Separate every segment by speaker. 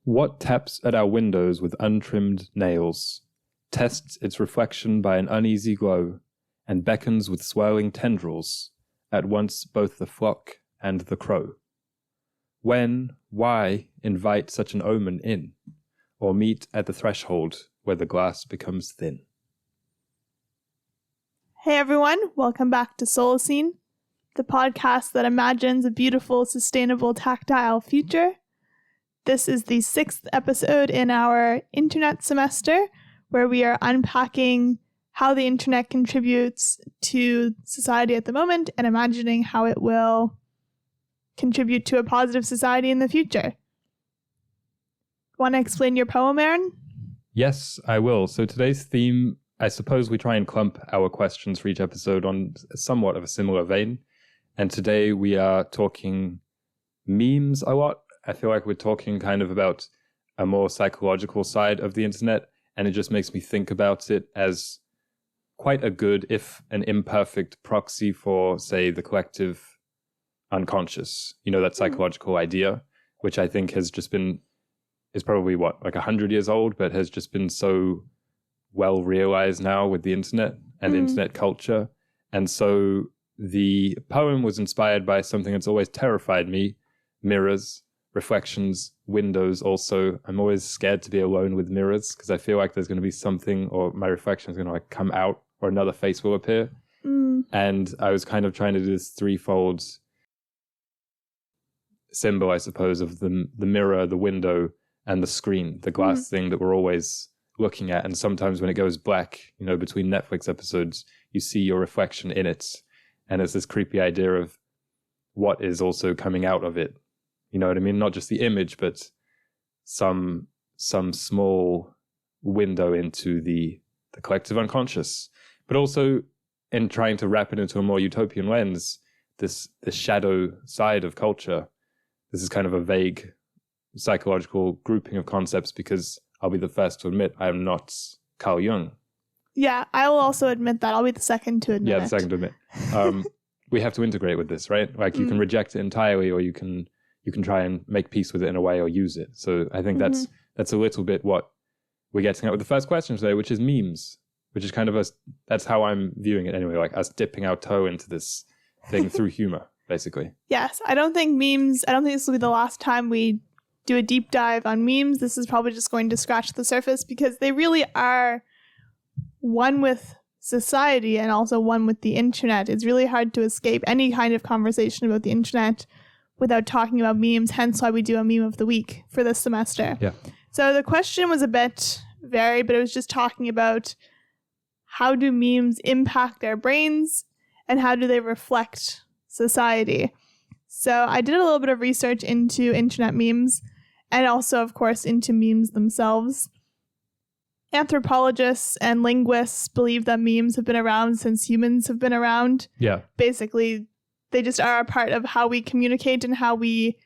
Speaker 1: What taps at our windows with untrimmed nails, tests its reflection by an uneasy glow, and beckons with swirling tendrils, at once both the flock and the crow? When, why invite such an omen in, or meet at the threshold where the glass becomes thin?
Speaker 2: Hey everyone, welcome back to Solacene, the podcast that imagines a beautiful, sustainable, tactile future. This is the 6th episode in our internet semester, where we are unpacking how the internet contributes to society at the moment and imagining how it will contribute to a positive society in the future. Want to explain your poem, Aaron?
Speaker 1: Yes, I will. So today's theme, I suppose we try and clump our questions for each episode on somewhat of a similar vein. And today we are talking memes a lot. I feel like we're talking kind of about a more psychological side of the internet, and it just makes me think about it as quite a good, if an imperfect, proxy for, say, the collective unconscious. You know, that psychological idea, which I think has just been, is probably like 100 years old, but has just been so well realized now with the internet and internet culture. And so the poem was inspired by something that's always terrified me: mirrors, reflections, windows. Also, I'm always scared to be alone with mirrors because I feel like there's going to be something, or my reflection is going to like come out, or another face will appear. And I was kind of trying to do this threefold symbol, I suppose, of the mirror, the window, and the screen, the glass thing that we're always looking at. And sometimes when it goes black, you know, between Netflix episodes, you see your reflection in it. And it's this creepy idea of what is also coming out of it. You know what I mean? Not just the image, but some small window into the collective unconscious. But also, in trying to wrap it into a more utopian lens, this shadow side of culture. This is kind of a vague psychological grouping of concepts, because I'll be the first to admit I am not Carl Jung.
Speaker 2: Yeah, I will also admit that. I'll be the second to admit.
Speaker 1: Yeah, the second to admit. We have to integrate with this, right? Like you can reject it entirely, or you can try and make peace with it in a way, or use it. So I think that's a little bit what we're getting at with the first question today, which is memes, which is kind of that's how I'm viewing it anyway, like us dipping our toe into this thing through humor, basically.
Speaker 2: Yes, I don't think this will be the last time we do a deep dive on memes. This is probably just going to scratch the surface, because they really are one with society and also one with the internet. It's really hard to escape any kind of conversation about the internet without talking about memes, hence why we do a meme of the week for this semester.
Speaker 1: Yeah.
Speaker 2: So the question was a bit varied, but it was just talking about how do memes impact our brains and how do they reflect society. So I did a little bit of research into internet memes, and also, of course, into memes themselves. Anthropologists and linguists believe that memes have been around since humans have been around.
Speaker 1: Yeah.
Speaker 2: Basically, they just are a part of how we communicate and how we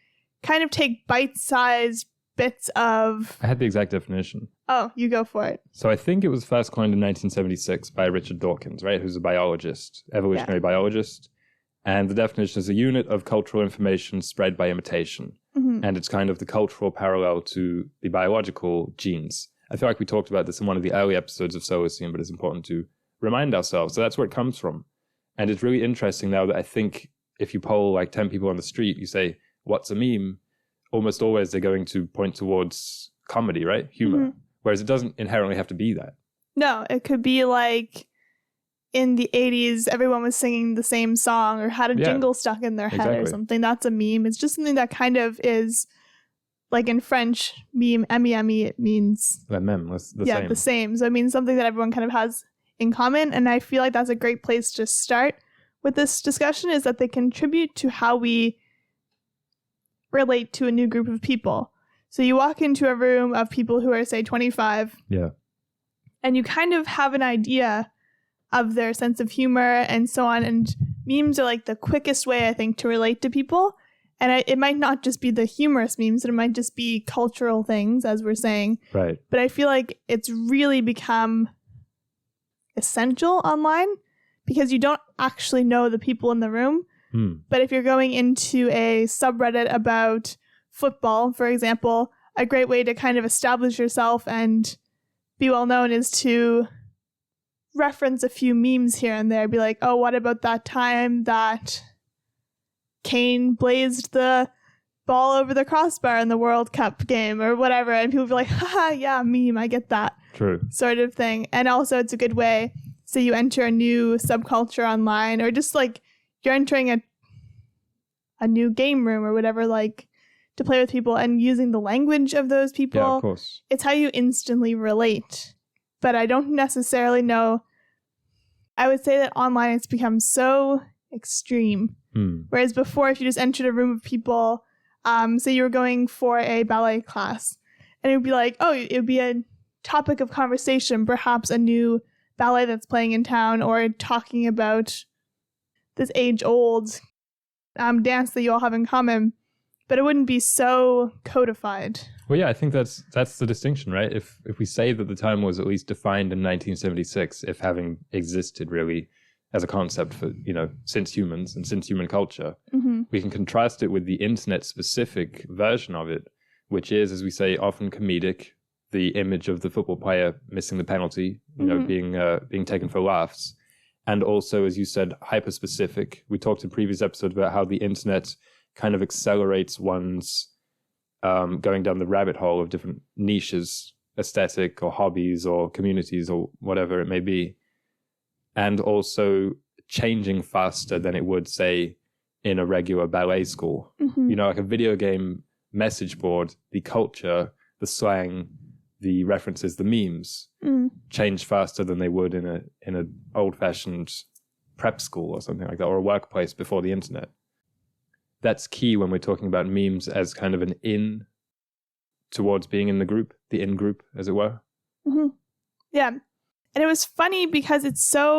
Speaker 2: kind of take bite-sized bits of...
Speaker 1: I had the exact definition.
Speaker 2: Oh, you go for it.
Speaker 1: So I think it was first coined in 1976 by Richard Dawkins, right? Who's a biologist, evolutionary biologist. And the definition is a unit of cultural information spread by imitation. And it's kind of the cultural parallel to the biological genes. I feel like we talked about this in one of the early episodes of Solacene, but it's important to remind ourselves. So that's where it comes from. And it's really interesting now that I think if you poll like 10 people on the street, you say, what's a meme? Almost always they're going to point towards comedy, right? Humor. Whereas it doesn't inherently have to be that. No,
Speaker 2: it could be like in the 80s, everyone was singing the same song or had a jingle stuck in their head or something. That's a meme. It's just something that kind of is, like in French, meme, M-E-M-E, it means...
Speaker 1: The meme, the same.
Speaker 2: Yeah, the same. So it means something that everyone kind of has in common. And I feel like that's a great place to start with this discussion, is that they contribute to how we relate to a new group of people. So you walk into a room of people who are, say, 25.
Speaker 1: Yeah.
Speaker 2: And you kind of have an idea of their sense of humor and so on. And memes are like the quickest way, I think, to relate to people. And it might not just be the humorous memes, it might just be cultural things, as we're saying.
Speaker 1: Right.
Speaker 2: But I feel like it's really become essential online because you don't actually know the people in the room. But if you're going into a subreddit about football, for example, a great way to kind of establish yourself and be well known is to reference a few memes here and there. Be like, oh, what about that time that Kane blazed the ball over the crossbar in the World Cup game or whatever? And people be like, haha, yeah, meme, I get that.
Speaker 1: True.
Speaker 2: Sort of thing. And also it's a good way, so you enter a new subculture online, or just like you're entering a new game room or whatever, like to play with people and using the language of those people.
Speaker 1: Yeah, of course.
Speaker 2: It's how you instantly relate. But I don't necessarily know. I would say that online it's become so extreme. Whereas before, if you just entered a room of people, say you were going for a ballet class, and it would be like, oh, it would be a topic of conversation, perhaps a new ballet that's playing in town, or talking about this age-old dance that you all have in common, but it wouldn't be so codified.
Speaker 1: Well, yeah, I think that's the distinction, right? If we say that the time was at least defined in 1976, if having existed really as a concept for, since humans and since human culture, we can contrast it with the internet-specific version of it, which is, as we say, often comedic. The image of the football player missing the penalty, being taken for laughs. And also, as you said, hyper-specific. We talked in previous episodes about how the internet kind of accelerates one's going down the rabbit hole of different niches, aesthetic or hobbies or communities or whatever it may be. And also changing faster than it would, say, in a regular ballet school. Like a video game message board, the culture, the slang, the references, the memes change faster than they would in a old-fashioned prep school or something like that, or a workplace before the internet. That's key when we're talking about memes as kind of an in towards being in the group, the in group, as it were.
Speaker 2: Yeah. And it was funny because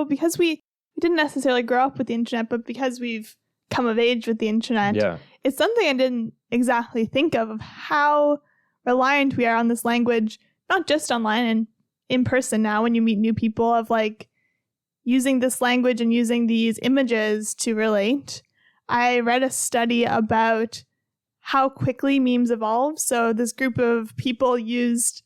Speaker 2: because we didn't necessarily grow up with the internet, but because we've come of age with the internet, it's something I didn't exactly think of how reliant we are on this language, not just online and in person now when you meet new people, of like using this language and using these images to relate. I read a study about how quickly memes evolve. So this group of people used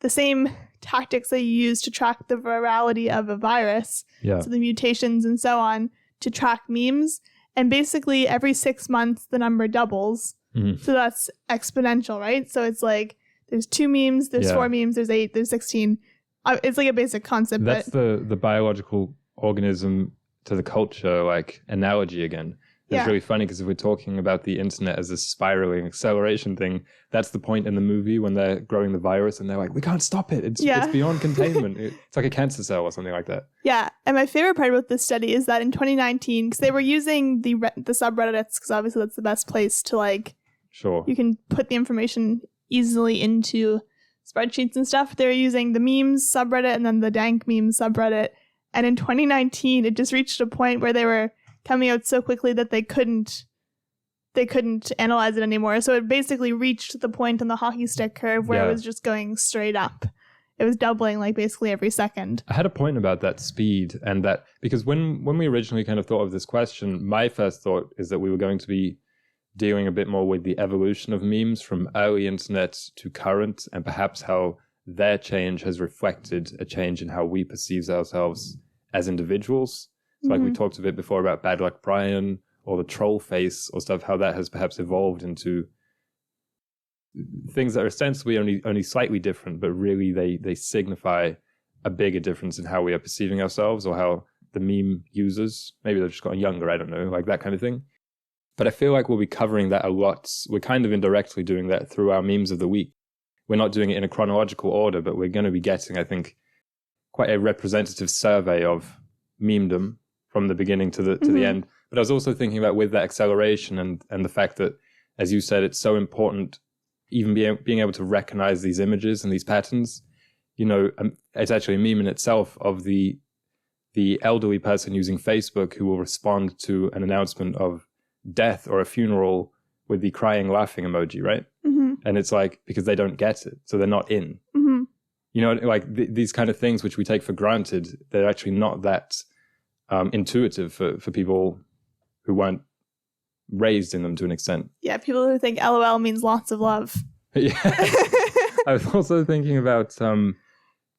Speaker 2: the same tactics that you use to track the virality of a virus, so the mutations and so on, to track memes. And basically every 6 months, the number doubles. So that's exponential, right? So it's like there's 2 memes, there's 4 memes, there's 8, there's 16. It's like a basic concept.
Speaker 1: That's the biological organism to the culture, like, analogy again. It's really funny because if we're talking about the internet as a spiraling acceleration thing, that's the point in the movie when they're growing the virus and they're like, we can't stop it. It's beyond containment. It's like a cancer cell or something like that. Yeah.
Speaker 2: And my favorite part about this study is that in 2019, because they were using the subreddits, because obviously that's the best place to you can put the information easily into spreadsheets and stuff. They were using the memes subreddit and then the dank memes subreddit. And in 2019, it just reached a point where they were coming out so quickly that they couldn't analyze it anymore. So it basically reached the point on the hockey stick curve where it was just going straight up. It was doubling basically every second.
Speaker 1: I had a point about that speed and that, because when we originally kind of thought of this question, my first thought is that we were going to be dealing a bit more with the evolution of memes from early internet to current, and perhaps how their change has reflected a change in how we perceive ourselves as individuals. So we talked a bit before about Bad Luck Brian or the troll face or stuff, how that has perhaps evolved into things that are ostensibly only slightly different, but really they signify a bigger difference in how we are perceiving ourselves, or how the meme users, maybe they've just gotten younger, I don't know, like that kind of thing. But I feel like we'll be covering that a lot. We're kind of indirectly doing that through our memes of the week. We're not doing it in a chronological order, but we're going to be getting, I think, quite a representative survey of memedom from the beginning to the end. But I was also thinking about, with that acceleration and the fact that, as you said, it's so important even being able to recognize these images and these patterns. It's actually a meme in itself of the elderly person using Facebook who will respond to an announcement of death or a funeral with the crying, laughing emoji, right? And it's like, because they don't get it, so they're not in. These kind of things which we take for granted, they're actually not that intuitive for people who weren't raised in them to an extent.
Speaker 2: Yeah, people who think LOL means lots of love.
Speaker 1: Yeah. I was also thinking about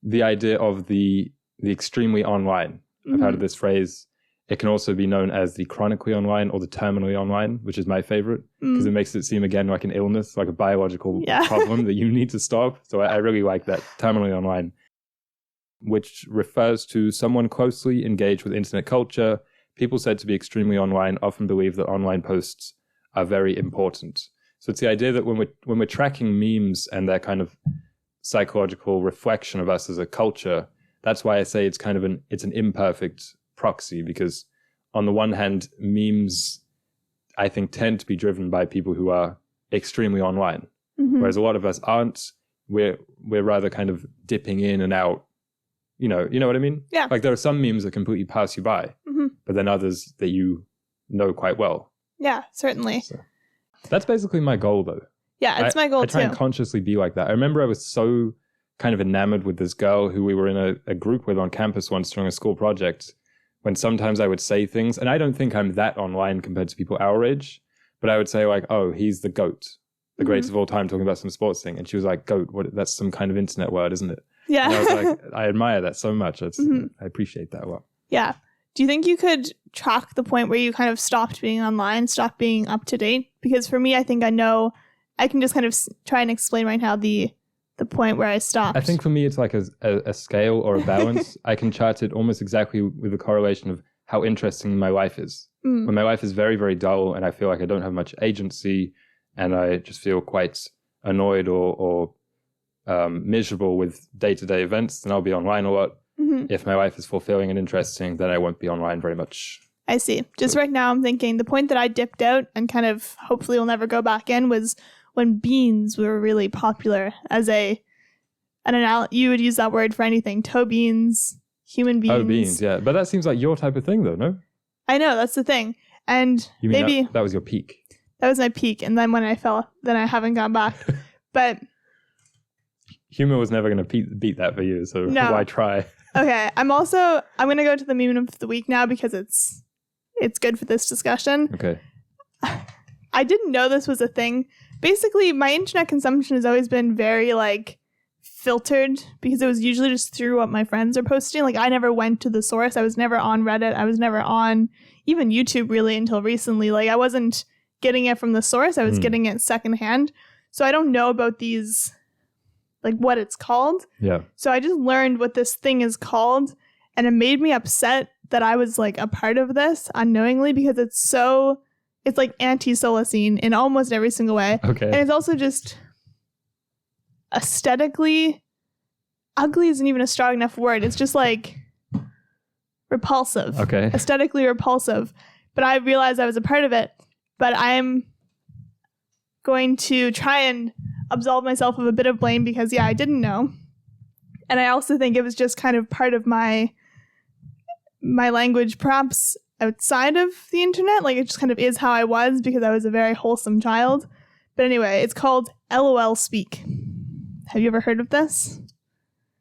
Speaker 1: the idea of the extremely online. I've heard of this phrase. It can also be known as the chronically online or the terminally online, which is my favorite because it makes it seem again like an illness, like a biological problem that you need to stop. So I really like that, terminally online, which refers to someone closely engaged with internet culture. People said to be extremely online often believe that online posts are very important. So it's the idea that when we're tracking memes and their kind of psychological reflection of us as a culture, that's why I say it's kind of an imperfect proxy, because on the one hand, memes, I think, tend to be driven by people who are extremely online, whereas a lot of us aren't. We're rather kind of dipping in and out. You know what I mean?
Speaker 2: Yeah.
Speaker 1: Like there are some memes that completely pass you by, but then others that you know quite well.
Speaker 2: Yeah, certainly.
Speaker 1: So that's basically my goal, though.
Speaker 2: Yeah, it's my goal,
Speaker 1: I try
Speaker 2: too.
Speaker 1: and consciously be like that. I remember I was so kind of enamored with this girl who we were in a group with on campus once during a school project, when sometimes I would say things, and I don't think I'm that online compared to people our age, but I would say like, oh, he's the GOAT, the greatest of all time, talking about some sports thing. And she was like, GOAT, that's some kind of internet word, isn't it?
Speaker 2: Yeah.
Speaker 1: And I was like, I admire that so much. I appreciate that a lot.
Speaker 2: Yeah. Do you think you could track the point where you kind of stopped being online, stopped being up to date? Because for me, I think I know, I can just kind of try and explain right now the point where I stopped.
Speaker 1: I think for me, it's like a scale or a balance. I can chart it almost exactly with the correlation of how interesting my life is. When my life is very, very dull and I feel like I don't have much agency and I just feel quite annoyed or miserable with day-to-day events, then I'll be online a lot. If my life is fulfilling and interesting, then I won't be online very much.
Speaker 2: I see. Just right now, I'm thinking the point that I dipped out and kind of hopefully will never go back in was when beans were really popular as you would use that word for anything. Toe beans, human beans.
Speaker 1: Oh, beans, yeah. But that seems like your type of thing, though, no?
Speaker 2: I know, that's the thing. And
Speaker 1: you mean
Speaker 2: maybe
Speaker 1: that was your peak.
Speaker 2: That was my peak. And then when I fell, then I haven't gone back. But
Speaker 1: humor was never going to beat that for you, so why try?
Speaker 2: Okay, I'm going to go to the meme of the week now because it's good for this discussion.
Speaker 1: Okay.
Speaker 2: I didn't know this was a thing. Basically, my internet consumption has always been very, like, filtered because it was usually just through what my friends are posting. Like, I never went to the source. I was never on Reddit. I was never on even YouTube really until recently. Like, I wasn't getting it from the source. I was getting it secondhand. So I don't know about these, like, what it's called.
Speaker 1: Yeah.
Speaker 2: So I just learned what this thing is called, and it made me upset that I was, like, a part of this unknowingly because it's like anti-Solacene in almost every single way.
Speaker 1: Okay.
Speaker 2: And it's also just aesthetically, ugly isn't even a strong enough word. It's just like repulsive.
Speaker 1: Okay.
Speaker 2: Aesthetically repulsive. But I realized I was a part of it. But I'm going to try and absolve myself of a bit of blame because, I didn't know. And I also think it was just kind of part of my language, perhaps outside of the internet. Like, it just kind of is how I was because I was a very wholesome child. But anyway, it's called LOL Speak. Have you ever heard of this?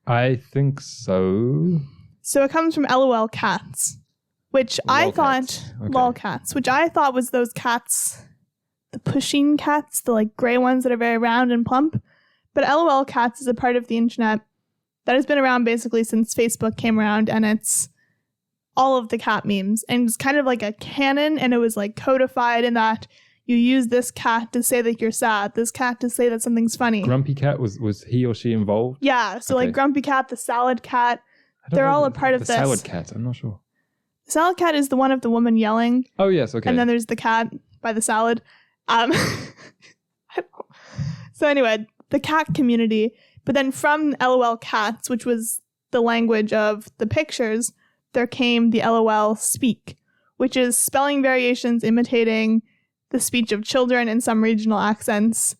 Speaker 1: I think so.
Speaker 2: So it comes from LOL Cats, which I thought, LOL Cats, which I thought was those cats, the pushing cats, the like gray ones that are very round and plump. But LOL Cats is a part of the internet that has been around basically since Facebook came around, and it's all of the cat memes, and it's kind of like a canon, and it was like codified in that you use this cat to say that you're sad, this cat to say that something's funny.
Speaker 1: Grumpy Cat, was he or she involved?
Speaker 2: Yeah, so like Grumpy Cat, the Salad Cat, they're all a part of this.
Speaker 1: The Salad Cat, I'm not sure.
Speaker 2: The Salad Cat is the one of the woman yelling.
Speaker 1: Oh yes, okay.
Speaker 2: And then there's the cat by the salad. So anyway, the cat community, but then from LOL Cats, which was the language of the pictures, there came the LOL Speak, which is spelling variations imitating the speech of children in some regional accents.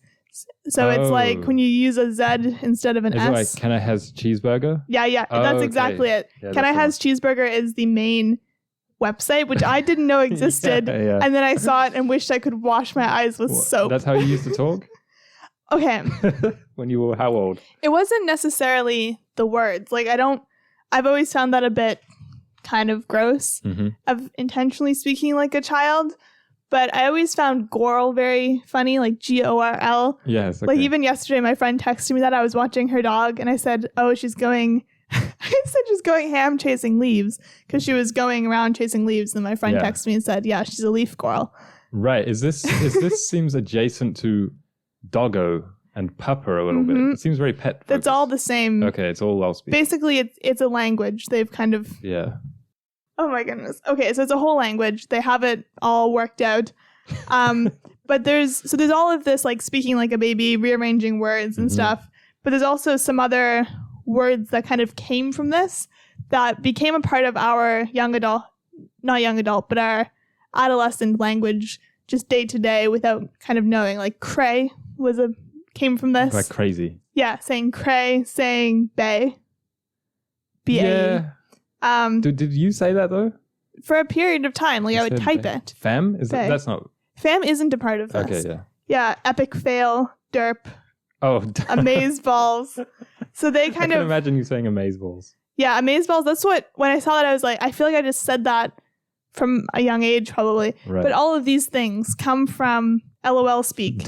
Speaker 2: So it's like when you use a Z instead of an S.
Speaker 1: Is it like, can I has cheeseburger?
Speaker 2: Yeah, that's exactly it. Yeah, Can I has cheeseburger is the main website, which I didn't know existed.
Speaker 1: Yeah.
Speaker 2: And then I saw it and wished I could wash my eyes with soap.
Speaker 1: That's how you used to talk?
Speaker 2: Okay.
Speaker 1: When you were how old?
Speaker 2: It wasn't necessarily the words. Like, I've always found that a bit kind of gross of intentionally speaking like a child. But I always found Gorl very funny, like Gorl.
Speaker 1: Yes. Okay.
Speaker 2: Like even yesterday, my friend texted me that I was watching her dog, and I said, "Oh, she's going." I said she's going ham chasing leaves because she was going around chasing leaves. And my friend texted me and said, "Yeah, she's a leaf squirrel."
Speaker 1: Right. Is this seems adjacent to doggo and pupper a little bit? It seems very pet focused.
Speaker 2: It's all the same.
Speaker 1: Okay, it's all I'll speak.
Speaker 2: Basically, it's a language. They've kind of Oh my goodness. Okay, so it's a whole language. They have it all worked out. But there's all of this like speaking like a baby, rearranging words and stuff. But there's also some other words that kind of came from this that became a part of our but our adolescent language just day to day without kind of knowing. Like cray came from this.
Speaker 1: Like crazy.
Speaker 2: Yeah, saying cray, saying bay. B-A-E.
Speaker 1: Yeah. Did you say that though?
Speaker 2: For a period of time, like I would type it.
Speaker 1: Fam? That's not.
Speaker 2: Fam isn't a part of this.
Speaker 1: Okay, yeah.
Speaker 2: Yeah, epic fail, derp.
Speaker 1: Oh,
Speaker 2: amazeballs. So they kind
Speaker 1: I
Speaker 2: of
Speaker 1: can imagine you saying amazeballs.
Speaker 2: Yeah, amazeballs. That's what when I saw that I was like, I feel like I just said that from a young age probably.
Speaker 1: Right.
Speaker 2: But all of these things come from LOL speak.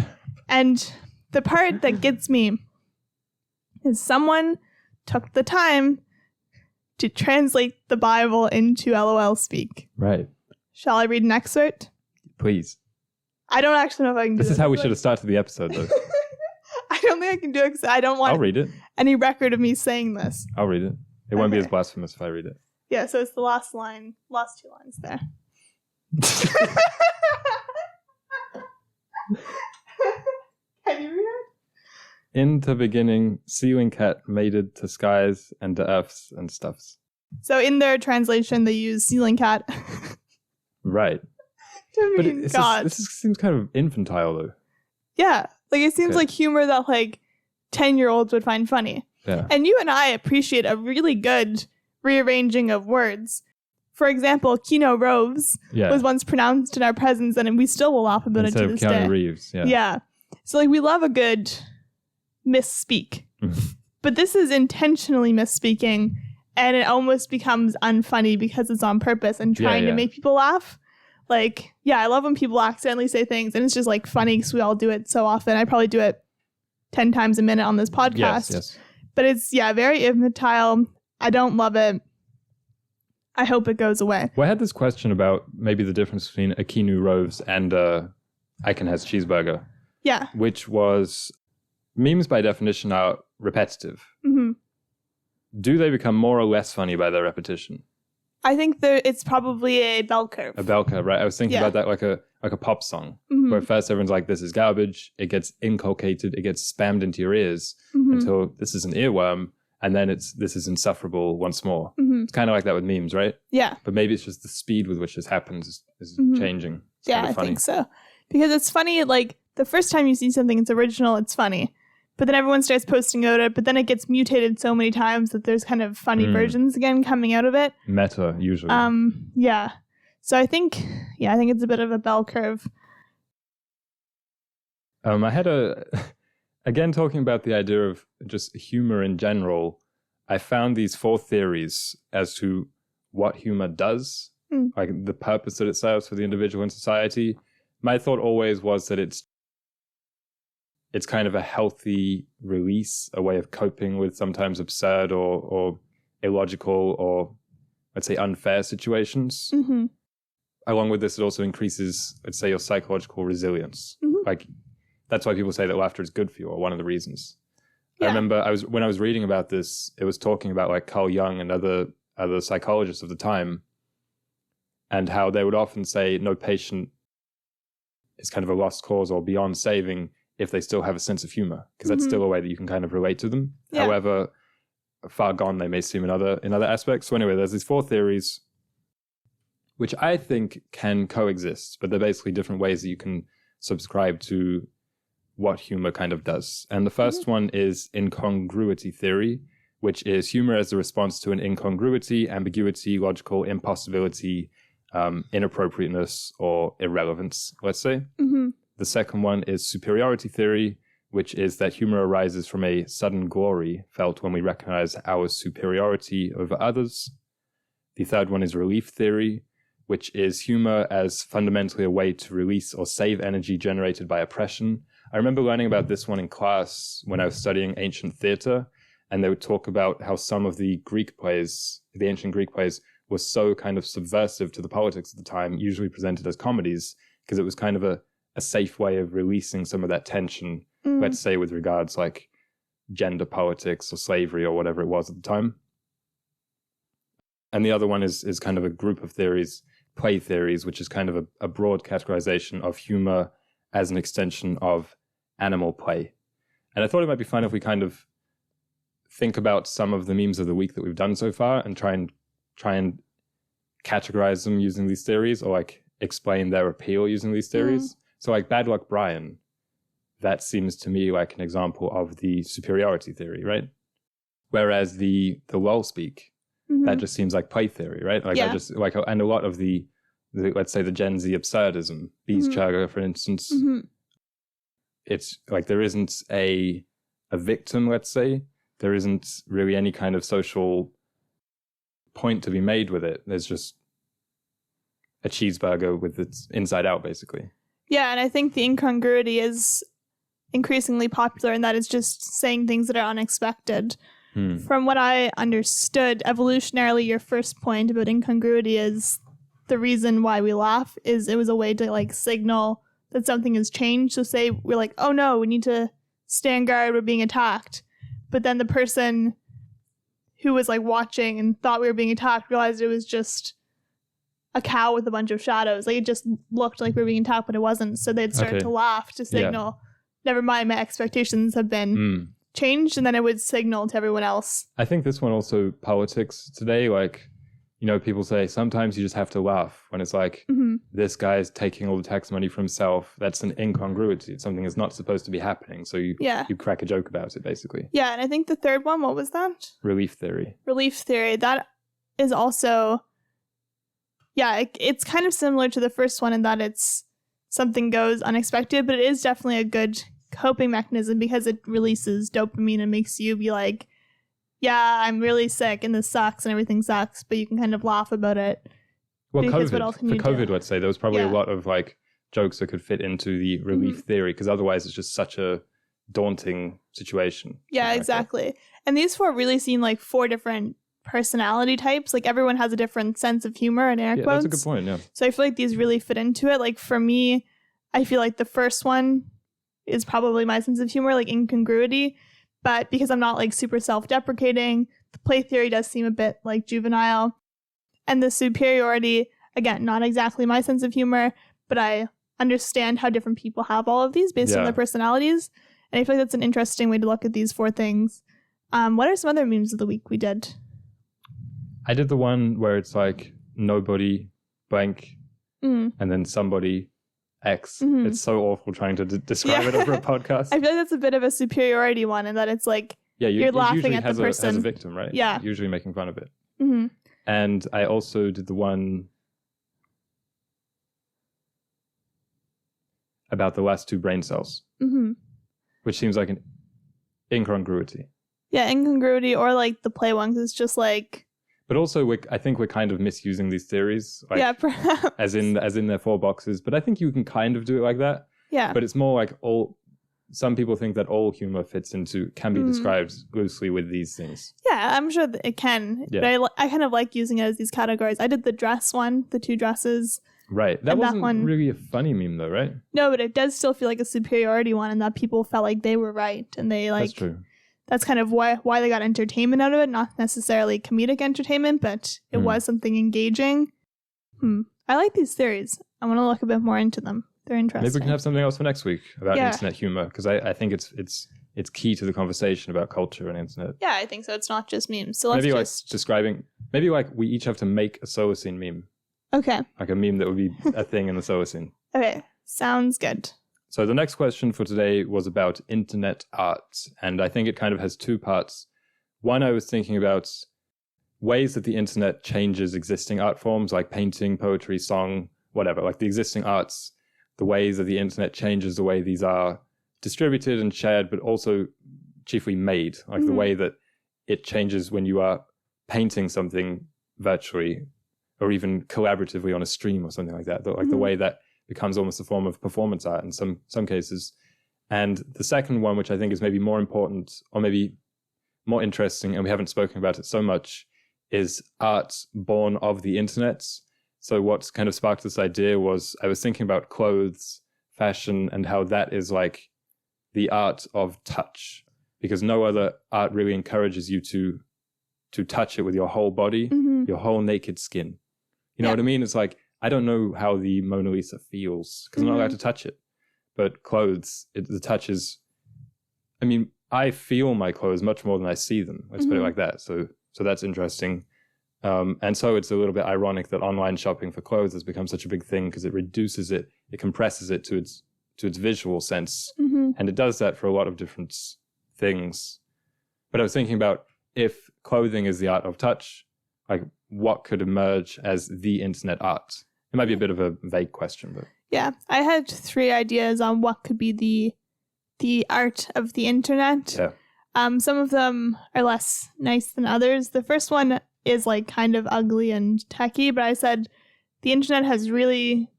Speaker 2: And the part that gets me is someone took the time to translate the Bible into LOL speak.
Speaker 1: Right.
Speaker 2: Shall I read an excerpt?
Speaker 1: Please.
Speaker 2: I don't actually know if I can do
Speaker 1: this. This is how we should have started the episode, though.
Speaker 2: I don't think I can do it because I don't want
Speaker 1: I'll read it.
Speaker 2: Any record of me saying this.
Speaker 1: I'll read it. It won't be as blasphemous if I read it.
Speaker 2: Yeah, so it's the last two lines there. Can you read it?
Speaker 1: In the beginning, ceiling cat mated to skies and to earths and stuffs.
Speaker 2: So in their translation, they use ceiling cat.
Speaker 1: Right.
Speaker 2: To mean God.
Speaker 1: This seems kind of infantile, though.
Speaker 2: Yeah. Like, it seems like humor that, like, 10-year-olds would find funny.
Speaker 1: Yeah.
Speaker 2: And you and I appreciate a really good rearranging of words. For example, Keanu Reeves was once pronounced in our presence, and we still will laugh about
Speaker 1: Instead
Speaker 2: it to this
Speaker 1: of Keanu
Speaker 2: day.
Speaker 1: Reeves,
Speaker 2: Yeah. So, like, we love a good misspeak. But this is intentionally misspeaking, and it almost becomes unfunny because it's on purpose and trying to make people laugh. Like, yeah, I love when people accidentally say things, and it's just, like, funny because we all do it so often. I probably do it 10 times a minute on this podcast.
Speaker 1: Yes.
Speaker 2: But it's, very infantile. I don't love it. I hope it goes away.
Speaker 1: Well, I had this question about maybe the difference between a Keanu Reeves and a Iconhez cheeseburger.
Speaker 2: Yeah.
Speaker 1: Which was, memes by definition are repetitive.
Speaker 2: Mm-hmm.
Speaker 1: Do they become more or less funny by their repetition?
Speaker 2: I think it's probably a bell curve.
Speaker 1: A bell curve, right? I was thinking about that like a pop song, where at first everyone's like, this is garbage. It gets inculcated. It gets spammed into your ears until this is an earworm. And then this is insufferable once more. It's kind of like that with memes, right? Yeah. But maybe it's just the speed with which this happens is changing. It's
Speaker 2: I think so. Because it's funny, like, the first time you see something that's original, it's funny. But then everyone starts posting about it, but then it gets mutated so many times that there's kind of funny versions again coming out of it.
Speaker 1: Meta, usually.
Speaker 2: Yeah. So I think it's a bit of a bell curve.
Speaker 1: I had again, talking about the idea of just humor in general, I found these 4 theories as to what humor does, like the purpose that it serves for the individual and society. My thought always was that it's kind of a healthy release, a way of coping with sometimes absurd or illogical or, let's say, unfair situations. Along with this, it also increases, let's say, your psychological resilience. Like, that's why people say that laughter is good for you, or one of the reasons. I remember when I was reading about this, it was talking about like Carl Jung and other psychologists of the time, and how they would often say no patient is kind of a lost cause or beyond saving if they still have a sense of humor, because that's still a way that you can kind of relate to them. However far gone they may seem in other aspects. So anyway, there's these 4 theories, which I think can coexist, but they're basically different ways that you can subscribe to what humor kind of does. And the first one is incongruity theory, which is humor as a response to an incongruity, ambiguity, logical impossibility, inappropriateness, or irrelevance, let's say. The second one is superiority theory, which is that humor arises from a sudden glory felt when we recognize our superiority over others. The third one is relief theory, which is humor as fundamentally a way to release or save energy generated by oppression. I remember learning about this one in class when I was studying ancient theater, and they would talk about how some of the Greek plays, the ancient Greek plays, were so kind of subversive to the politics at the time, usually presented as comedies, because it was kind of a safe way of releasing some of that tension, let's say with regards like gender politics or slavery or whatever it was at the time. And the other one is kind of a group of theories, play theories, which is kind of a broad categorization of humor as an extension of animal play. And I thought it might be fun if we kind of think about some of the memes of the week that we've done so far and try and categorize them using these theories, or like explain their appeal using these theories. So like Bad Luck Brian, that seems to me like an example of the superiority theory, right? Whereas the lol speak, that just seems like play theory, right? Like I just like, and a lot of the let's say the Gen Z absurdism, Bees Chaga, for instance, it's like there isn't a victim, let's say. There isn't really any kind of social point to be made with it. There's just a cheeseburger with its inside out, basically.
Speaker 2: Yeah, and I think the incongruity is increasingly popular, and that is just saying things that are unexpected. From what I understood, evolutionarily, your first point about incongruity is the reason why we laugh is it was a way to like signal that something has changed. So say we're like, oh no, we need to stand guard, we're being attacked. But then the person who was like watching and thought we were being attacked realized it was just a cow with a bunch of shadows. Like it just looked like we were being attacked, but it wasn't. So they'd start to laugh to signal, never mind, my expectations have been changed, and then it would signal to everyone else.
Speaker 1: I think this one also politics today, like, you know, people say sometimes you just have to laugh when it's like, this guy's taking all the tax money for himself. That's an incongruity. It's something that's not supposed to be happening. So you crack a joke about it, basically.
Speaker 2: Yeah, and I think the third one, what was that?
Speaker 1: Relief theory.
Speaker 2: Relief theory. That is also, it's kind of similar to the first one in that it's something goes unexpected, but it is definitely a good coping mechanism because it releases dopamine and makes you be like, yeah, I'm really sick and this sucks and everything sucks, but you can kind of laugh about it.
Speaker 1: Well, COVID, let's say, there was probably a lot of like jokes that could fit into the relief theory, because otherwise it's just such a daunting situation.
Speaker 2: Yeah, exactly. Like, and these four really seem like four different personality types. Like everyone has a different sense of humor and air quotes.
Speaker 1: That's a good point, yeah.
Speaker 2: So I feel like these really fit into it. Like for me, I feel like the first one is probably my sense of humor, like incongruity. But because I'm not like super self-deprecating, the play theory does seem a bit like juvenile. And the superiority, again, not exactly my sense of humor, but I understand how different people have all of these based on their personalities. And I feel like that's an interesting way to look at these four things. What are some other memes of the week we did?
Speaker 1: I did the one where it's like nobody blank and then somebody X. It's so awful trying to describe it over a podcast.
Speaker 2: I feel like that's a bit of a superiority one, and that it's like you're laughing at the person.
Speaker 1: As a victim, right?
Speaker 2: Yeah.
Speaker 1: Usually making fun of it. And I also did the one about the last two brain cells, which seems like an incongruity. Yeah,
Speaker 2: incongruity, or like the play one, because it's just like...
Speaker 1: But also, I think we're kind of misusing these theories. Like,
Speaker 2: perhaps. As
Speaker 1: in their four boxes. But I think you can kind of do it like that.
Speaker 2: Yeah.
Speaker 1: But it's more like some people think that all humor can be described loosely with these things.
Speaker 2: Yeah, I'm sure that it can. Yeah. But I kind of like using it as these categories. I did the dress one, the two dresses.
Speaker 1: Right. That wasn't really a funny meme though, right?
Speaker 2: No, but it does still feel like a superiority one, and that people felt like they were right. And they like...
Speaker 1: That's true.
Speaker 2: That's kind of why they got entertainment out of it, not necessarily comedic entertainment, but it was something engaging. I like these theories. I want to look a bit more into them. They're interesting.
Speaker 1: Maybe we can have something else for next week about internet humor, because I think it's key to the conversation about culture and internet.
Speaker 2: Yeah, I think so. It's not just memes. So let's
Speaker 1: maybe we each have to make a Solacene meme.
Speaker 2: Okay.
Speaker 1: Like a meme that would be a thing in the Solacene.
Speaker 2: Okay, sounds good.
Speaker 1: So the next question for today was about internet art, and I think it kind of has two parts. One, I was thinking about ways that the internet changes existing art forms like painting, poetry, song, whatever, like the existing arts, the ways that the internet changes the way these are distributed and shared, but also chiefly made, like the way that it changes when you are painting something virtually or even collaboratively on a stream or something like that. The way that becomes almost a form of performance art in some cases. And the second one, which I think is maybe more important or maybe more interesting, and we haven't spoken about it so much, is art born of the internet. So what kind of sparked this idea was I was thinking about clothes, fashion, and how that is like the art of touch, because no other art really encourages you to touch it with your whole body, your whole naked skin. You know what I mean? It's like, I don't know how the Mona Lisa feels because I'm not allowed to touch it. But clothes, the touch is, I mean, I feel my clothes much more than I see them. Let's put it like that. So that's interesting. And so it's a little bit ironic that online shopping for clothes has become such a big thing because it reduces it, it compresses it to its visual sense. And it does that for a lot of different things. But I was thinking about, if clothing is the art of touch, like what could emerge as the internet art? It might be a bit of a vague question, but
Speaker 2: yeah, I had 3 ideas on what could be the art of the internet.
Speaker 1: Yeah.
Speaker 2: Some of them are less nice than others. The first one is like kind of ugly and techy, but I said the internet has really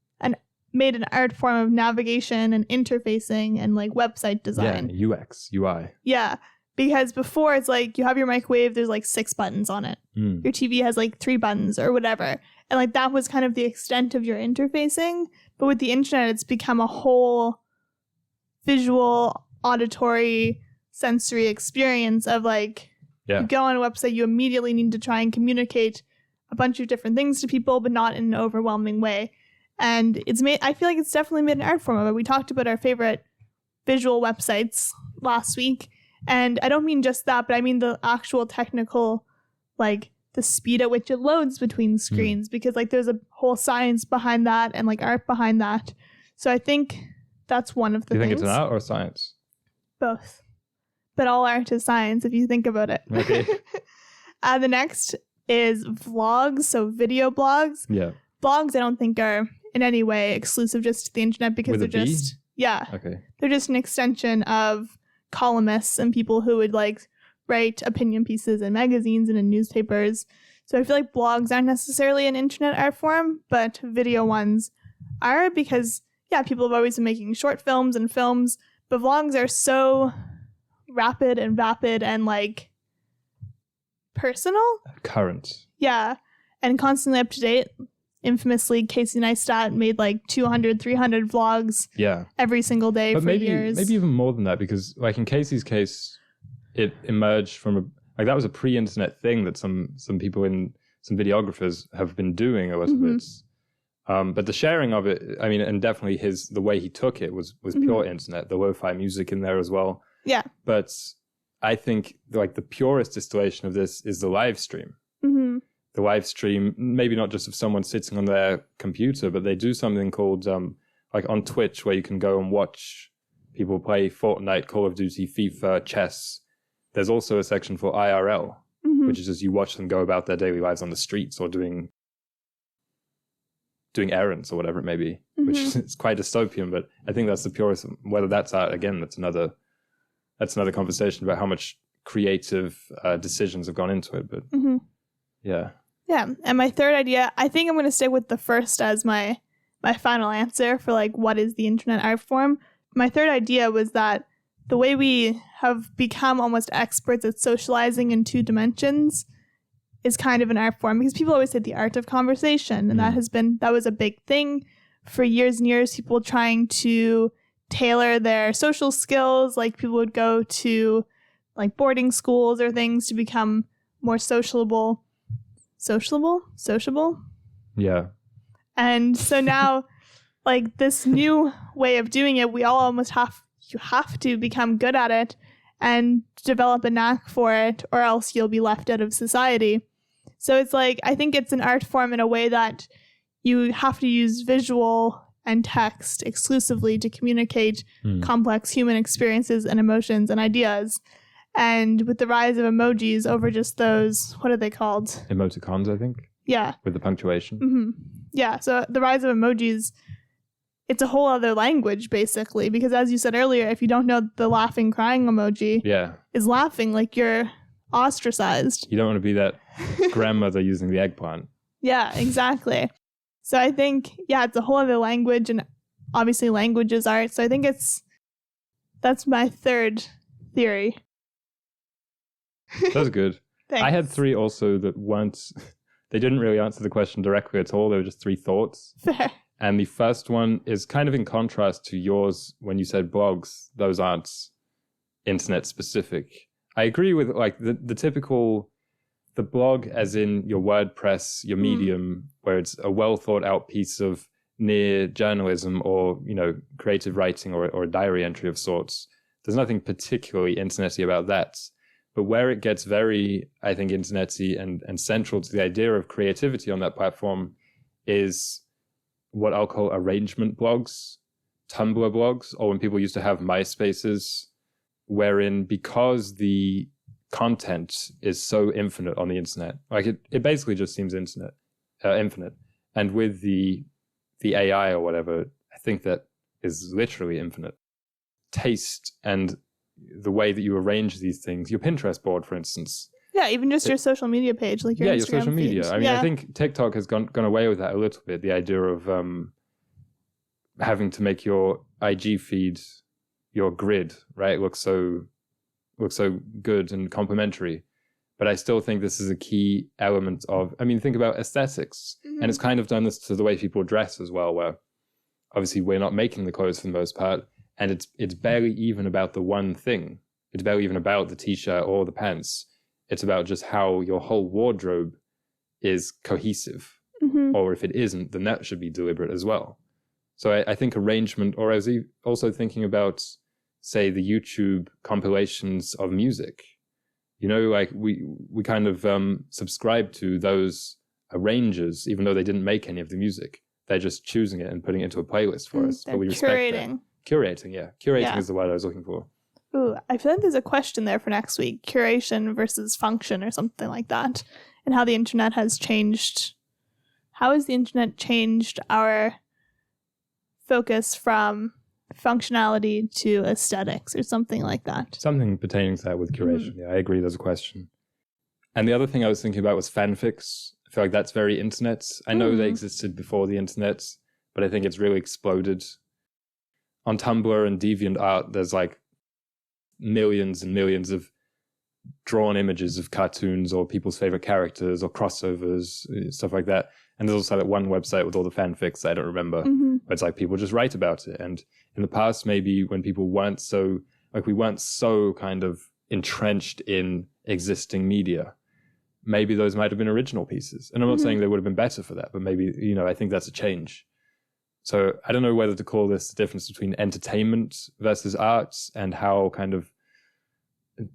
Speaker 2: made an art form of navigation and interfacing and like website design.
Speaker 1: Yeah, UX, UI.
Speaker 2: Yeah, because before it's like you have your microwave, there's like 6 buttons on it. Your TV has like 3 buttons or whatever. And like that was kind of the extent of your interfacing. But with the internet, it's become a whole visual, auditory, sensory experience of like, you go on a website, you immediately need to try and communicate a bunch of different things to people, but not in an overwhelming way. And I feel like it's definitely made an art form of it. We talked about our favorite visual websites last week. And I don't mean just that, but I mean the actual technical, like the speed at which it loads between screens, because like there's a whole science behind that and like art behind that. So I think that's one of the things.
Speaker 1: Do you think it's an art or science?
Speaker 2: Both. But all art is science if you think about it.
Speaker 1: Okay.
Speaker 2: The next is vlogs, so video blogs.
Speaker 1: Yeah.
Speaker 2: Blogs I don't think are in any way exclusive just to the internet because
Speaker 1: With
Speaker 2: they're
Speaker 1: a B?
Speaker 2: just, yeah.
Speaker 1: Okay.
Speaker 2: They're just an extension of columnists and people who would like write opinion pieces in magazines and in newspapers. So I feel like blogs aren't necessarily an internet art form, but video ones are, because people have always been making short films and films, but vlogs are so rapid and vapid and like personal.
Speaker 1: Current.
Speaker 2: Yeah. And constantly up to date. Infamously, Casey Neistat made like 200, 300 vlogs every single day for years.
Speaker 1: Maybe even more than that, because like in Casey's case, it emerged from that was a pre-internet thing that some people in some videographers have been doing a little bit. But the sharing of it, I mean, and definitely the way he took it was pure internet, the lo-fi music in there as well.
Speaker 2: Yeah.
Speaker 1: But I think like the purest distillation of this is the live stream. The live stream, maybe not just of someone sitting on their computer, but they do something called like on Twitch, where you can go and watch people play Fortnite, Call of Duty, FIFA, chess. There's also a section for IRL, which is just you watch them go about their daily lives on the streets or doing errands or whatever it may be, which is quite dystopian. But I think that's the purest. Whether that's art, again, that's another conversation about how much creative decisions have gone into it. But yeah.
Speaker 2: Yeah. And my third idea, I think I'm going to stick with the first as my final answer for like what is the internet art form. My third idea was that the way we have become almost experts at socializing in 2 dimensions is kind of an art form, because people always say the art of conversation, and that was a big thing for years and years. People trying to tailor their social skills, like people would go to like boarding schools or things to become more sociable.
Speaker 1: Yeah.
Speaker 2: And so now, like this new way of doing it, we all almost you have to become good at it and develop a knack for it, or else you'll be left out of society. So it's like, I think it's an art form in a way that you have to use visual and text exclusively to communicate complex human experiences and emotions and ideas. And with the rise of emojis over just those, what are they called?
Speaker 1: Emoticons, I think.
Speaker 2: Yeah.
Speaker 1: With the punctuation.
Speaker 2: Yeah. So the rise of emojis, it's a whole other language, basically. Because as you said earlier, if you don't know the laughing, crying emoji is laughing, like you're ostracized.
Speaker 1: You don't want to be that grandmother using the eggplant.
Speaker 2: Yeah, exactly. So I think, it's a whole other language, and obviously language is art. So I think that's my third theory.
Speaker 1: That's good.
Speaker 2: Thanks.
Speaker 1: I had 3 also that weren't, they didn't really answer the question directly at all. They were just 3 thoughts.
Speaker 2: Fair.
Speaker 1: And the first one is kind of in contrast to yours when you said blogs. Those aren't internet specific. I agree with like the typical, the blog as in your WordPress, your Medium, where it's a well thought out piece of near journalism or, creative writing or a diary entry of sorts. There's nothing particularly internety about that. But where it gets very, I think, internety and central to the idea of creativity on that platform is what I'll call arrangement blogs, Tumblr blogs, or when people used to have MySpaces, wherein because the content is so infinite on the internet, like it basically just seems infinite. And with the AI or whatever, I think that is literally infinite. Taste and the way that you arrange these things, your Pinterest board, for instance.
Speaker 2: Yeah, even just your social media page, like your Instagram
Speaker 1: your social media.
Speaker 2: feed.
Speaker 1: I mean, I think TikTok has gone away with that a little bit. The idea of having to make your IG feed, your grid, right, look so good and complementary. But I still think this is a key element of, I mean, think about aesthetics. And it's kind of done this to the way people dress as well, where obviously we're not making the clothes for the most part. And it's barely even about the one thing. It's barely even about the t-shirt or the pants. It's about just how your whole wardrobe is cohesive. Or if it isn't, then that should be deliberate as well. So I think arrangement, or I was also thinking about, say, the YouTube compilations of music. Like we kind of subscribe to those arrangers, even though they didn't make any of the music. They're just choosing it and putting it into a playlist for us. But we respect that. Curating, yeah. Curating is the word I was looking for.
Speaker 2: Ooh, I feel like there's a question there for next week. Curation versus function or something like that. And how the internet has changed. How has the internet changed our focus from functionality to aesthetics or something like that? Something
Speaker 1: pertaining to that with curation. Yeah, I agree there's a question. And the other thing I was thinking about was fanfics. I feel like that's very internet. I know they existed before the internet, but I think it's really exploded. On Tumblr and DeviantArt, there's like millions and millions of drawn images of cartoons or people's favorite characters or crossovers, stuff like that. And there's also that one website with all the fanfics that I don't remember. But it's like people just write about it. And in the past, maybe when people weren't so, like we weren't so kind of entrenched in existing media, maybe those might have been original pieces. And I'm not saying they would have been better for that, but maybe, I think that's a change. So I don't know whether to call this the difference between entertainment versus arts and how kind of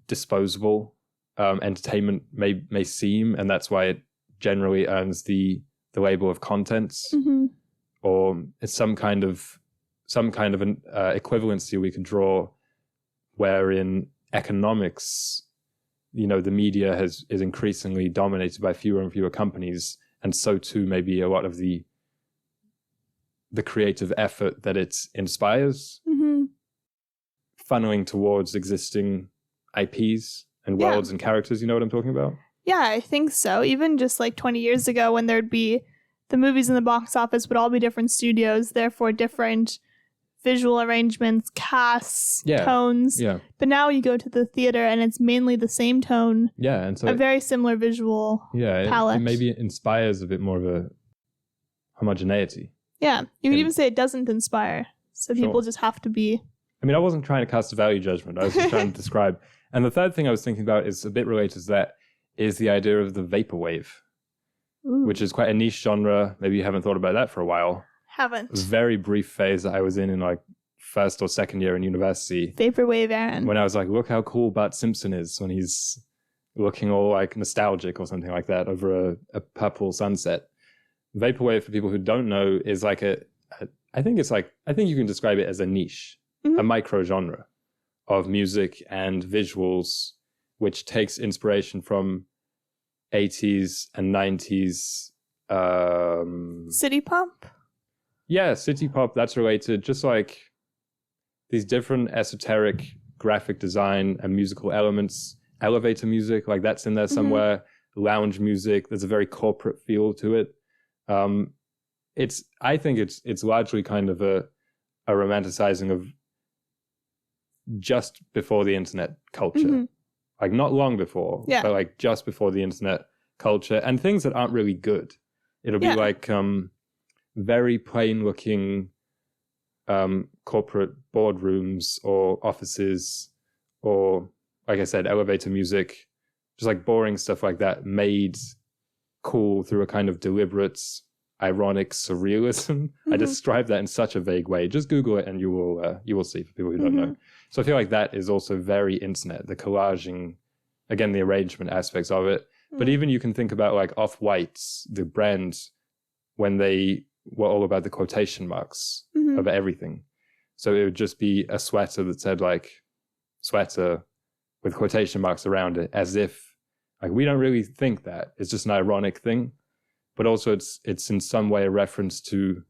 Speaker 1: disposable entertainment may seem, and that's why it generally earns the label of contents, or it's some kind of an equivalency we could draw, wherein economics, the media is increasingly dominated by fewer and fewer companies, and so too maybe a lot of the creative effort that it inspires, funneling towards existing IPs and worlds and characters. You know what I'm talking about?
Speaker 2: Yeah, I think so. Even just like 20 years ago when there'd be the movies in the box office would all be different studios, therefore different visual arrangements, casts, tones.
Speaker 1: Yeah.
Speaker 2: But now you go to the theater and it's mainly the same tone.
Speaker 1: Yeah, and so
Speaker 2: a very similar visual palette.
Speaker 1: It maybe inspires a bit more of a homogeneity.
Speaker 2: Yeah, you could even say it doesn't inspire. So people just have to be.
Speaker 1: I mean, I wasn't trying to cast a value judgment. I was just trying to describe. And the third thing I was thinking about is a bit related to that, is the idea of the vaporwave, which is quite a niche genre. Maybe you haven't thought about that for a while.
Speaker 2: Haven't.
Speaker 1: A very brief phase that I was in like first or second year in university.
Speaker 2: Vaporwave, Aaron.
Speaker 1: When I was like, look how cool Bart Simpson is when he's looking all like nostalgic or something like that over a purple sunset. Vaporwave, for people who don't know, is like I think you can describe it as a niche, a micro genre of music and visuals, which takes inspiration from 80s and 90s.
Speaker 2: City pop?
Speaker 1: Yeah, city pop, that's related. Just like these different esoteric graphic design and musical elements, elevator music, like that's in there somewhere. lounge music. There's a very corporate feel to it. I think it's largely kind of a romanticizing of just before the internet culture. Like not long before, but like just before the internet culture, and things that aren't really good. It'll be like very plain looking corporate boardrooms or offices, or like I said, elevator music, just like boring stuff like that, made cool through a kind of deliberate, ironic surrealism. I describe that in such a vague way. Just Google it and you will see, for people who don't know. So I feel like that is also very internet, the collaging, again, the arrangement aspects of it. But even you can think about like Off-White's, the brand, when they were all about the quotation marks of everything. So it would just be a sweater that said like sweater with quotation marks around it, as if like we don't really think that. It's just an ironic thing. But also it's in some way a reference to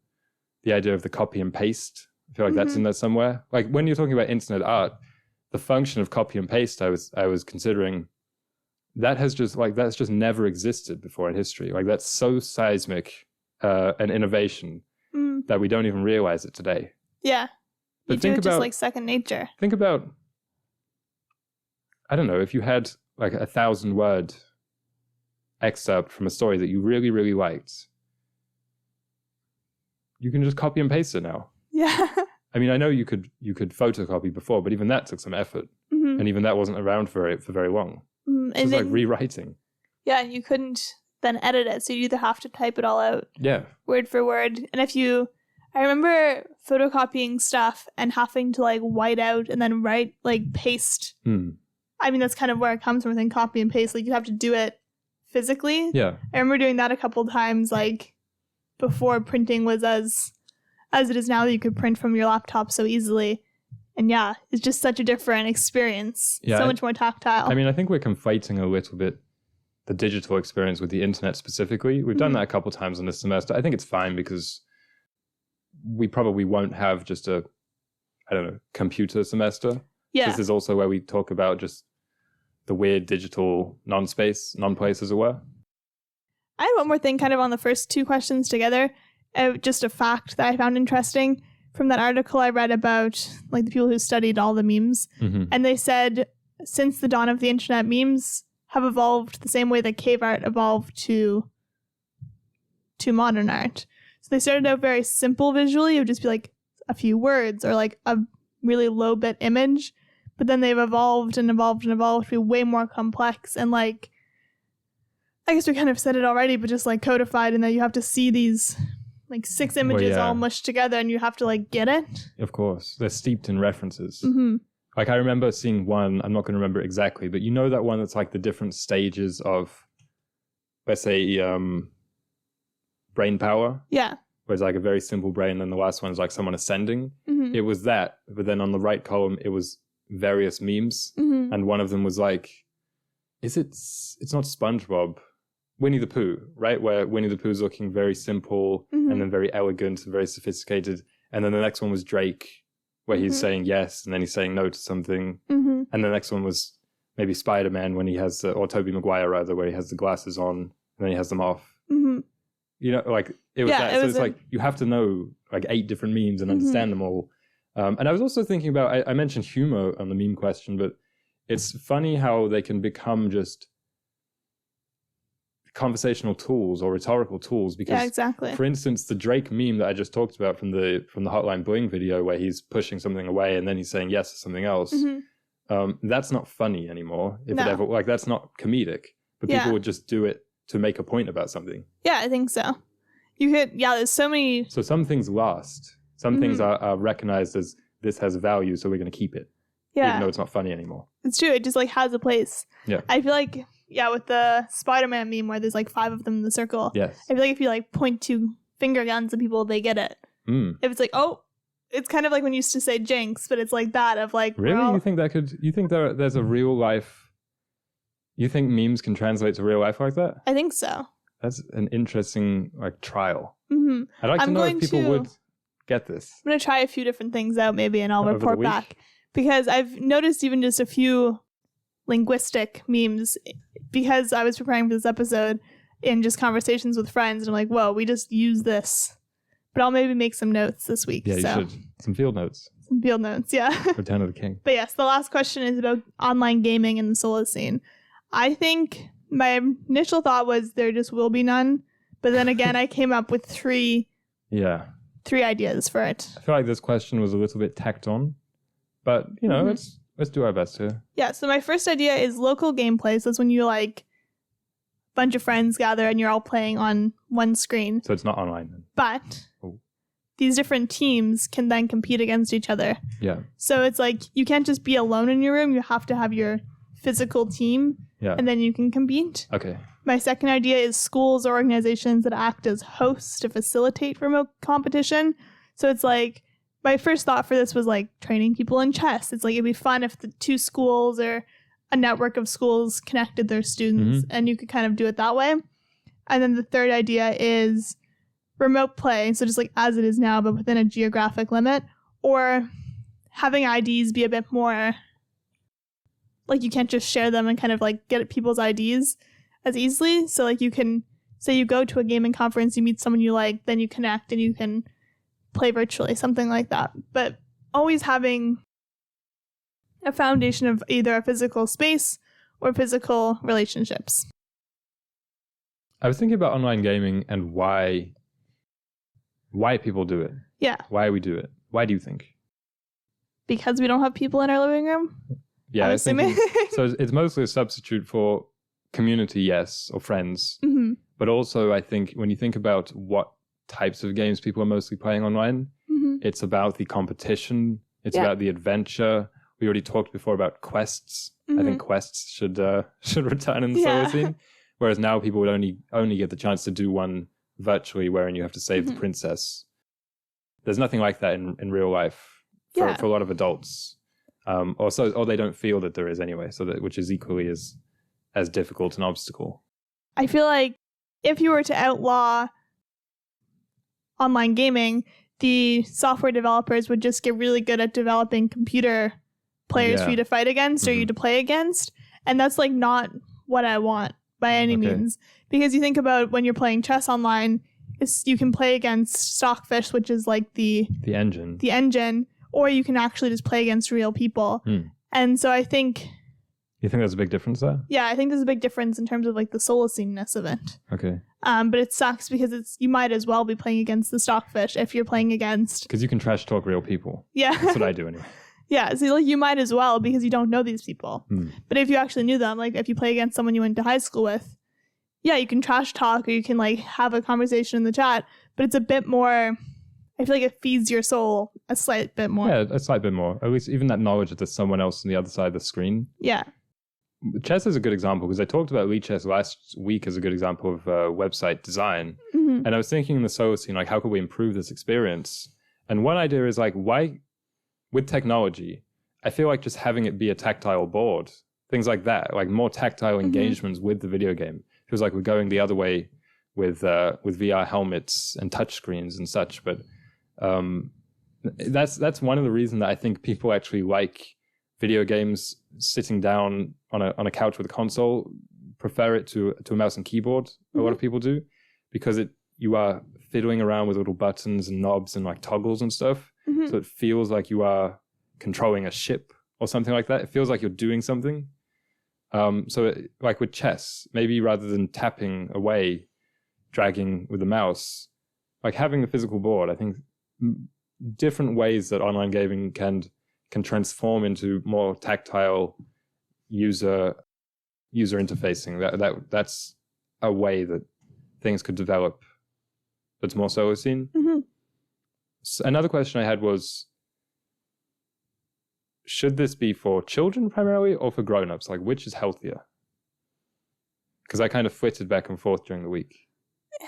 Speaker 1: the idea of the copy and paste. I feel like that's in there somewhere. Like when you're talking about internet art, the function of copy and paste, I was considering, that's just never existed before in history. Like that's so seismic an innovation that we don't even realize it today.
Speaker 2: Yeah.
Speaker 1: But
Speaker 2: think about just like second nature.
Speaker 1: Think about, I don't know, if you had like 1,000-word excerpt from a story that you really, really liked, you can just copy and paste it now.
Speaker 2: Yeah.
Speaker 1: I mean, I know you could photocopy before, but even that took some effort. And even that wasn't around for very long. It's like rewriting.
Speaker 2: Yeah, you couldn't then edit it, so you either have to type it all out word for word. And I remember photocopying stuff and having to like white out and then write, like paste. I mean, that's kind of where it comes from, within copy and paste. Like you have to do it physically.
Speaker 1: Yeah.
Speaker 2: I remember doing that a couple times, like before printing was as it is now, that you could print from your laptop so easily. And yeah, it's just such a different experience. Yeah, so much more tactile.
Speaker 1: I mean, I think we're conflating a little bit the digital experience with the internet specifically. We've done that a couple times in this semester. I think it's fine because we probably won't have just a, I don't know, computer semester.
Speaker 2: Yeah.
Speaker 1: This is also where we talk about just the weird digital non-place, as it were.
Speaker 2: I had one more thing kind of on the first two questions together. Just a fact that I found interesting from that article I read about like the people who studied all the memes. And they said, since the dawn of the internet, memes have evolved the same way that cave art evolved to modern art. So they started out very simple visually. It would just be like a few words or like a really low bit image. But then they've evolved and evolved and evolved to be way more complex and like, I guess we kind of said it already, but just like codified, and that you have to see these like 6 images all mushed together and you have to like get it.
Speaker 1: Of course. They're steeped in references. Like I remember seeing one, I'm not going to remember exactly, but you know that one that's like the different stages of, let's say, brain power?
Speaker 2: Yeah.
Speaker 1: Where it's like a very simple brain, and the last one is like someone ascending. It was that, but then on the right column, it was various memes. And one of them was like, it's not SpongeBob, Winnie the Pooh, right? Where Winnie the Pooh's looking very simple and then very elegant and very sophisticated. And then the next one was Drake, where he's saying yes and then he's saying no to something. And the next one was maybe Spider-Man when he has, or Tobey Maguire rather, where he has the glasses on and then he has them off. You know, like it was that. So it's like you have to know like 8 different memes and understand them all. And I was also thinking about, I mentioned humor on the meme question, but it's funny how they can become just conversational tools or rhetorical tools. Because, for instance, the Drake meme that I just talked about from the Hotline Bling video, where he's pushing something away and then he's saying yes to something else, that's not funny anymore. If it ever, like, that's not comedic, but people would just do it to make a point about something.
Speaker 2: Yeah, I think so. There's so many. So
Speaker 1: some things last. Some things are recognized as this has value, so we're going to keep it.
Speaker 2: Yeah.
Speaker 1: Even though it's not funny anymore.
Speaker 2: It's true. It just like has a place.
Speaker 1: Yeah.
Speaker 2: I feel like, with the Spider-Man meme where there's like 5 of them in the circle.
Speaker 1: Yes.
Speaker 2: I feel like if you like point 2 finger guns at people, they get it. If it's like, oh, it's kind of like when you used to say jinx, but it's like that of like.
Speaker 1: Really? You think there's a real life, you think memes can translate to real life like that?
Speaker 2: I think so.
Speaker 1: That's an interesting like trial. I'd like to know if people would get this.
Speaker 2: I'm going to try a few different things out maybe, and I'll report back. Because I've noticed even just a few linguistic memes because I was preparing for this episode in just conversations with friends, and I'm like, whoa, we just use this. But I'll maybe make some notes this week.
Speaker 1: Yeah, you should. Some field notes.
Speaker 2: Some field notes, yeah.
Speaker 1: Return of the King.
Speaker 2: But yes, the last question is about online gaming in the Solacene. I think my initial thought was there just will be none. But then again, I came up with three ideas for it.
Speaker 1: I feel like this question was a little bit tacked on. But, let's do our best here.
Speaker 2: Yeah, so my first idea is local gameplay. So that's when you like a bunch of friends gather and you're all playing on one screen.
Speaker 1: So it's not online then.
Speaker 2: But these different teams can then compete against each other.
Speaker 1: Yeah.
Speaker 2: So it's like you can't just be alone in your room. You have to have your physical team.
Speaker 1: Yeah.
Speaker 2: And then you can compete.
Speaker 1: Okay.
Speaker 2: My second idea is schools or organizations that act as hosts to facilitate remote competition. So it's like, my first thought for this was like training people in chess. It's like it'd be fun if the two schools or a network of schools connected their students and you could kind of do it that way. And then the third idea is remote play. So just like as it is now, but within a geographic limit, or having IDs be a bit more like you can't just share them and kind of like get people's IDs as easily. So like you can say you go to a gaming conference, you meet someone you like, then you connect and you can play virtually, something like that. But always having a foundation of either a physical space or physical relationships.
Speaker 1: I was thinking about online gaming and why people do it.
Speaker 2: Yeah.
Speaker 1: Why we do it. Why do you think?
Speaker 2: Because we don't have people in our living room?
Speaker 1: Yeah, I think so it's mostly a substitute for community, yes, or friends.
Speaker 2: Mm-hmm.
Speaker 1: But also I think when you think about what types of games people are mostly playing online, it's about the competition, it's about the adventure. We already talked before about quests. I think quests should return in the Solacene, whereas now people would only get the chance to do one virtually wherein you have to save the princess. There's nothing like that in real life for a lot of adults, or they don't feel that there is anyway, so that which is equally as difficult an obstacle.
Speaker 2: I feel like if you were to outlaw online gaming, the software developers would just get really good at developing computer players for you to fight against or you to play against. And that's like not what I want by any means. Because you think about when you're playing chess online, you can play against Stockfish, which is like the engine, or you can actually just play against real people. And so I think...
Speaker 1: You think there's a big difference there?
Speaker 2: Yeah, I think there's a big difference in terms of like the Solacene-ness of it.
Speaker 1: Okay.
Speaker 2: But it sucks because you might as well be playing against the Stockfish if you're playing against...
Speaker 1: Because you can trash talk real people.
Speaker 2: Yeah.
Speaker 1: That's what I do anyway.
Speaker 2: Yeah, so like you might as well because you don't know these people. But if you actually knew them, like if you play against someone you went to high school with, yeah, you can trash talk or you can like have a conversation in the chat, but it's a bit more... I feel like it feeds your soul a slight bit more.
Speaker 1: Yeah, a slight bit more. At least even that knowledge that there's someone else on the other side of the screen.
Speaker 2: Yeah.
Speaker 1: Chess is a good example because I talked about Elite Chess last week as a good example of website design. And I was thinking in the Solacene, like, how could we improve this experience? And one idea is like, why, with technology, I feel like just having it be a tactile board, things like that, like more tactile engagements with the video game. It feels like we're going the other way with VR helmets and touchscreens and such. But that's one of the reasons that I think people actually like video games sitting down on a couch with a console, prefer it to a mouse and keyboard. A lot of people do, because you are fiddling around with little buttons and knobs and like toggles and stuff. So it feels like you are controlling a ship or something like that. It feels like you're doing something. Like with chess, maybe rather than tapping away, dragging with the mouse, like having the physical board, I think different ways that online gaming can transform into more tactile user interfacing. That's a way that things could develop that's more Solacene. So another question I had was, should this be for children primarily or for grown-ups? Like, which is healthier? Because I kind of flitted back and forth during the week.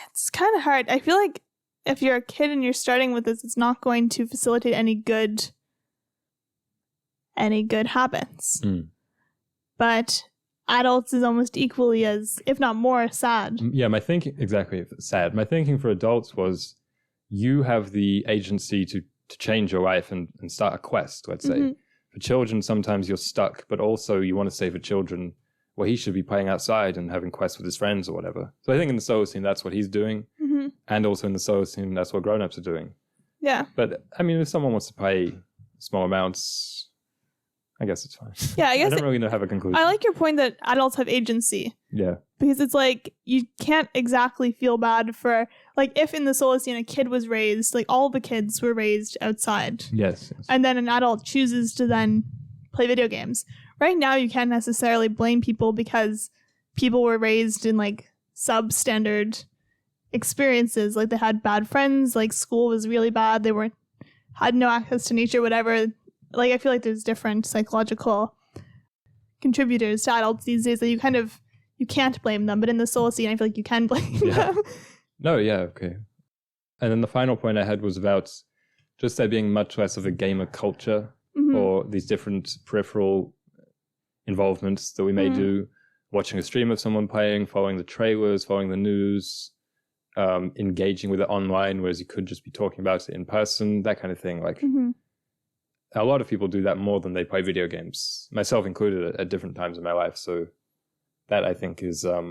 Speaker 2: It's kind of hard. I feel like if you're a kid and you're starting with this, it's not going to facilitate any good habits. But adults is almost equally as, if not more, sad.
Speaker 1: Yeah, my thinking, exactly, sad. My thinking for adults was, you have the agency to change your life and start a quest, let's say. For children, sometimes you're stuck, but also you want to say for children, well, he should be playing outside and having quests with his friends or whatever. So I think in the Solacene, that's what he's doing.
Speaker 2: Mm-hmm.
Speaker 1: And also in the Solacene, that's what grown-ups are doing.
Speaker 2: Yeah.
Speaker 1: But, I mean, if someone wants to play small amounts, I guess it's fine.
Speaker 2: Yeah, I guess
Speaker 1: I don't really have a conclusion.
Speaker 2: I like your point that adults have agency.
Speaker 1: Yeah.
Speaker 2: Because it's like, you can't exactly feel bad for, like, if in the Solacene a kid was raised, like, all the kids were raised outside.
Speaker 1: Yes.
Speaker 2: And then an adult chooses to then play video games. Right now, you can't necessarily blame people because people were raised in, like, substandard experiences. Like, they had bad friends, like, school was really bad, they had no access to nature, whatever. Like, I feel like there's different psychological contributors to adults these days that you can't blame them. But in the Solacene, I feel like you can blame them.
Speaker 1: No, yeah, okay. And then the final point I had was about just there being much less of a gamer culture or these different peripheral involvements that we may do, watching a stream of someone playing, following the trailers, following the news, engaging with it online, whereas you could just be talking about it in person, that kind of thing. Like, a lot of people do that more than they play video games, myself included, at different times in my life. So that, I think, is a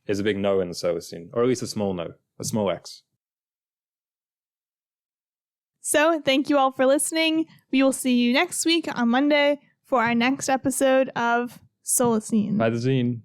Speaker 1: big no in the Solacene, or at least a small no, a small X. So thank you all for listening. We will see you next week on Monday for our next episode of Solacene. By the zine.